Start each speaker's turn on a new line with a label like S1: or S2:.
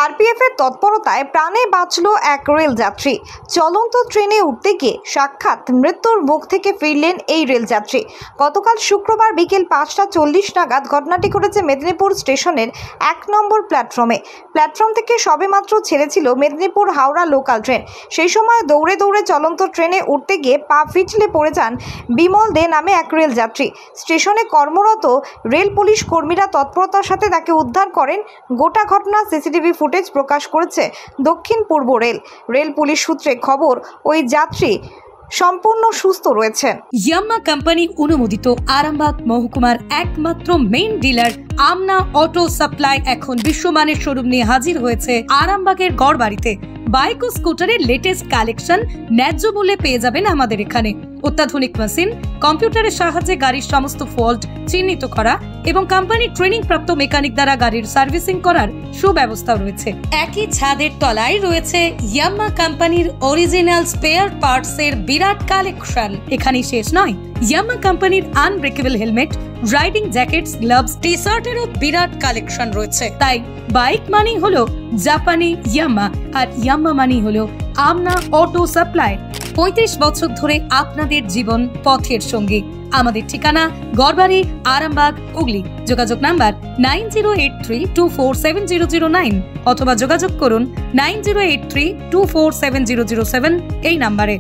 S1: RPF এর তৎপরতায় প্রাণে বাঁচল এক রেলযাত্রী। চলন্ত ট্রেনে উঠতে গিয়ে সাক্ষাৎ মৃত্যুর মুখ থেকে ফিরলেন এই রেলযাত্রী। গতকাল শুক্রবার বিকেল 5:40 নাগাদ ঘটনাটি ঘটেছে মেদিনীপুর স্টেশনের 1 নম্বর প্ল্যাটফর্মে। প্ল্যাটফর্ম থেকে সবেমাত্র ছেড়েছিল মেদিনীপুর হাওড়া লোকাল ট্রেন। সেই সময় দৌড়ে দৌড়ে চলন্ত ট্রেনে উঠতে গিয়ে পা পিছলে পড়ে যান বিমল দে নামে এক রেলযাত্রী। স্টেশনে কর্মরত রেল পুলিশ কর্মীরা তৎপরতার সাথে তাকে উদ্ধার করেন। গোটা ঘটনা সিসিটিভি ফুটেজ প্রকাশ করেছে দক্ষিণ পূর্ব রেল পুলিশ সূত্রে খবর, ওই যাত্রী সম্পূর্ণ সুস্থ রয়েছেন।
S2: ইয়াম্মা কোম্পানি অনুমোদিত আরামবাগ মহকুমার একমাত্র মেইন ডিলার আমনা অটো সাপ্লাই এখন বিশ্বমানের শোরুম নিয়ে হাজির হয়েছে আরামবাগের গড়বাড়িতে। বাইক ও স্কুটারের লেটেস্ট কালেকশন ন্যায্য মূল্যে পেয়ে যাবেন আমাদের এখানে। অত্যাধুনিক মেশিন, কম্পিউটারের সাহায্যে গাড়ির সমস্ত ফল্ট চিহ্নিত করা এবং কোম্পানির ট্রেনিং প্রাপ্ত মেকানিক দ্বারা গাড়ির সার্ভিসিং করার সুব্যবস্থা রয়েছে। একই ছাদের তলায় রয়েছে ইয়াম্মা কোম্পানির অরিজিনাল স্পেয়ার পার্টস এর বিরাট কালেকশন। এখানেই শেষ নয়, ইয়াম্মা কোম্পানির unbreakable helmet, riding jackets, gloves, T শার্টেরও বিরাট কালেকশন রয়েছে। তাই বাইক মানি হলো জাপানি ইয়াম্মা, আর ইয়াম্মা মানি হলো আমনা অটো সাপ্লাই। 35 বছর ধরে আপনাদের জীবন পথের সঙ্গী। আমাদের ঠিকানা গড়বাড়ি, আরামবাগ, হুগলি। যোগাযোগ নাম্বার 9083247009 অথবা যোগাযোগ করুন 9083247007 এই নাম্বারে।